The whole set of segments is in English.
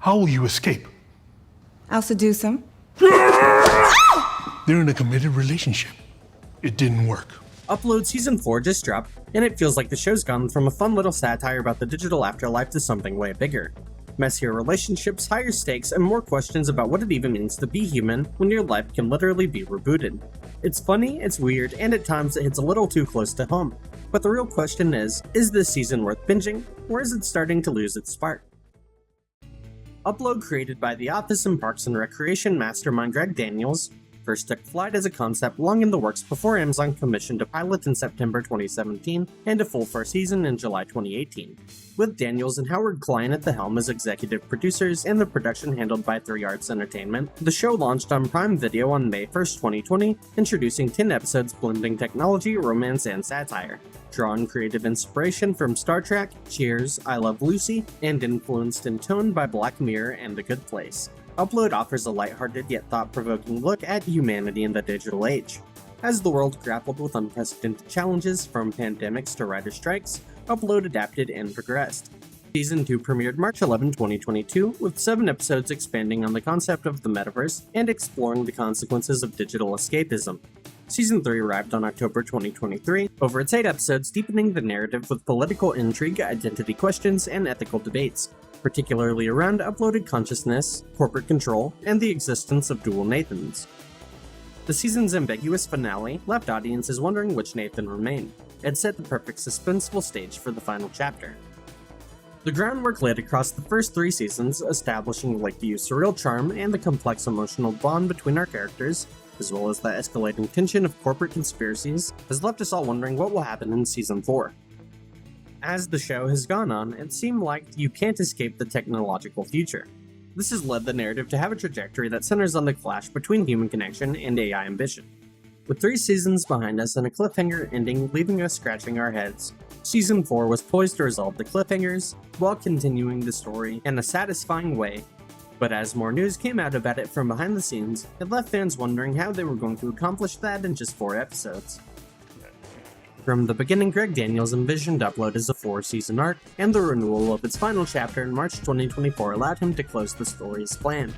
How will you escape? I'll seduce him. They're in a committed relationship. It didn't work. Upload Season 4 just dropped, and it feels like the show's gone from a fun little satire about the digital afterlife to something way bigger. Messier relationships, higher stakes, and more questions about what it even means to be human when your life can literally be rebooted. It's funny, it's weird, and at times it hits a little too close to home. But the real question is this season worth binging, or is it starting to lose its spark? Upload, created by The Office and Parks and Recreation mastermind Greg Daniels, first took flight as a concept long in the works before Amazon commissioned a pilot in September 2017 and a full first season in July 2018. With Daniels and Howard Klein at the helm as executive producers and the production handled by 3 Arts Entertainment, the show launched on Prime Video on May 1st, 2020, introducing 10 episodes blending technology, romance, and satire. Drawn creative inspiration from Star Trek, Cheers, I Love Lucy, and influenced in tone by Black Mirror and The Good Place. Upload offers a lighthearted yet thought-provoking look at humanity in the digital age. As the world grappled with unprecedented challenges from pandemics to writer strikes, Upload adapted and progressed. Season 2 premiered March 11, 2022, with 7 episodes expanding on the concept of the metaverse and exploring the consequences of digital escapism. Season 3 arrived on October 2023, over its 8 episodes deepening the narrative with political intrigue, identity questions, and ethical debates, particularly around uploaded consciousness, corporate control, and the existence of dual Nathans. The season's ambiguous finale left audiences wondering which Nathan remained, and set the perfect suspenseful stage for the final chapter. The groundwork laid across the first 3 seasons, establishing Lakeviews' surreal charm and the complex emotional bond between our characters, as well as the escalating tension of corporate conspiracies, has left us all wondering what will happen in Season 4. As the show has gone on, it seemed like you can't escape the technological future. This has led the narrative to have a trajectory that centers on the clash between human connection and AI ambition. With 3 seasons behind us and a cliffhanger ending leaving us scratching our heads, Season 4 was poised to resolve the cliffhangers while continuing the story in a satisfying way. But as more news came out about it from behind the scenes, it left fans wondering how they were going to accomplish that in just 4 episodes. From the beginning, Greg Daniels envisioned Upload as a 4-season arc, and the renewal of its final chapter in March 2024 allowed him to close the story as planned.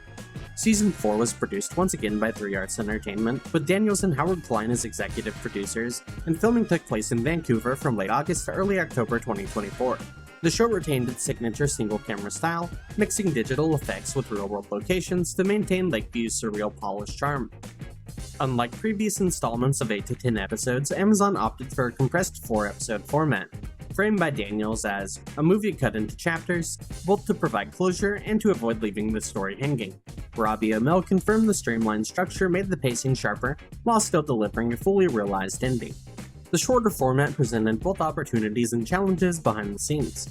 Season 4 was produced once again by 3 Arts Entertainment, with Daniels and Howard Klein as executive producers, and filming took place in Vancouver from late August to early October 2024. The show retained its signature single-camera style, mixing digital effects with real-world locations to maintain Lakeview's surreal polished charm. Unlike previous installments of 8 to 10 episodes, Amazon opted for a compressed 4-episode format, framed by Daniels as a movie cut into chapters, both to provide closure and to avoid leaving the story hanging. Robbie Amell confirmed the streamlined structure made the pacing sharper, while still delivering a fully realized ending. The shorter format presented both opportunities and challenges behind the scenes.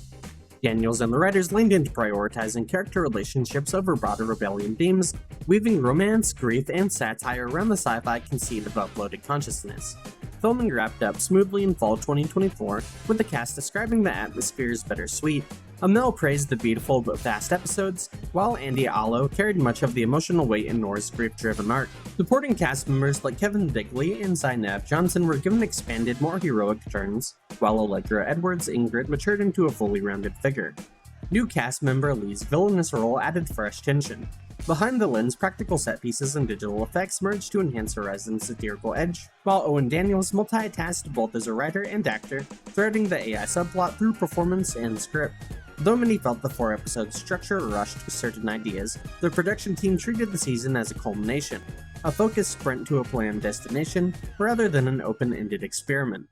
Daniels and the writers leaned into prioritizing character relationships over broader rebellion themes, weaving romance, grief, and satire around the sci-fi conceit of uploaded consciousness. Filming wrapped up smoothly in fall 2024, with the cast describing the atmosphere as bittersweet. Amell praised the beautiful but fast episodes, while Andy Allo carried much of the emotional weight in Nora's grief-driven arc. Supporting cast members like Kevin Bigley and Zainab Johnson were given expanded, more heroic turns, while Allegra Edwards' Ingrid matured into a fully rounded figure. New cast member Lee's villainous role added fresh tension. Behind the lens, practical set pieces and digital effects merged to enhance Horizon's satirical edge, while Owen Daniels multitasked both as a writer and actor, threading the AI subplot through performance and script. Though many felt the 4-episode structure rushed with certain ideas, the production team treated the season as a culmination, a focused sprint to a planned destination, rather than an open-ended experiment.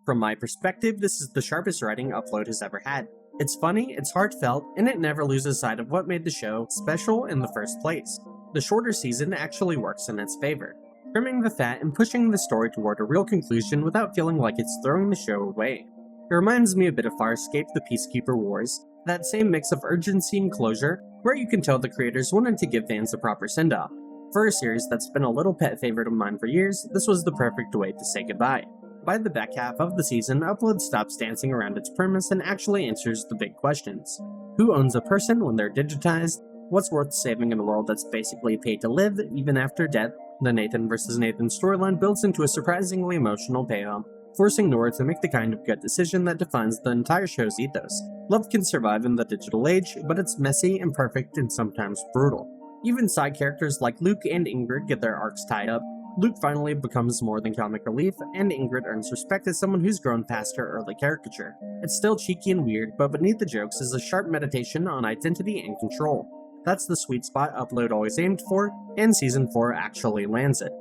From my perspective, this is the sharpest writing Upload has ever had. It's funny, it's heartfelt, and it never loses sight of what made the show special in the first place. The shorter season actually works in its favor, trimming the fat and pushing the story toward a real conclusion without feeling like it's throwing the show away. It reminds me a bit of Farscape: The Peacekeeper Wars, that same mix of urgency and closure, where you can tell the creators wanted to give fans a proper send-off. For a series that's been a little pet favorite of mine for years, this was the perfect way to say goodbye. By the back half of the season, Upload stops dancing around its premise and actually answers the big questions. Who owns a person when they're digitized? What's worth saving in a world that's basically paid to live, even after death? The Nathan vs. Nathan storyline builds into a surprisingly emotional payoff, forcing Nora to make the kind of gut decision that defines the entire show's ethos. Love can survive in the digital age, but it's messy, imperfect, and sometimes brutal. Even side characters like Luke and Ingrid get their arcs tied up. Luke finally becomes more than comic relief, and Ingrid earns respect as someone who's grown past her early caricature. It's still cheeky and weird, but beneath the jokes is a sharp meditation on identity and control. That's the sweet spot Upload always aimed for, and Season 4 actually lands it.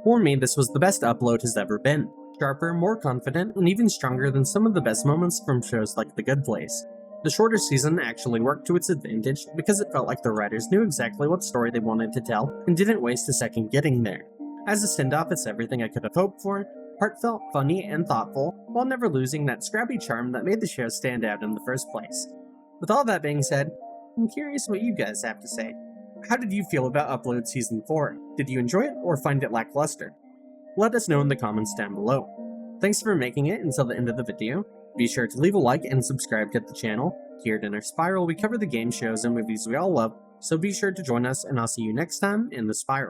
For me, this was the best Upload has ever been. Sharper, more confident, and even stronger than some of the best moments from shows like The Good Place. The shorter season actually worked to its advantage because it felt like the writers knew exactly what story they wanted to tell and didn't waste a second getting there. As a send-off, it's everything I could have hoped for, heartfelt, funny, and thoughtful, while never losing that scrappy charm that made the show stand out in the first place. With all that being said, I'm curious what you guys have to say. How did you feel about Upload Season 4? Did you enjoy it or find it lackluster? Let us know in the comments down below. Thanks for making it until the end of the video. Be sure to leave a like and subscribe to the channel. Here at Inner Spiral, we cover the game shows and movies we all love, so be sure to join us and I'll see you next time in the Spiral.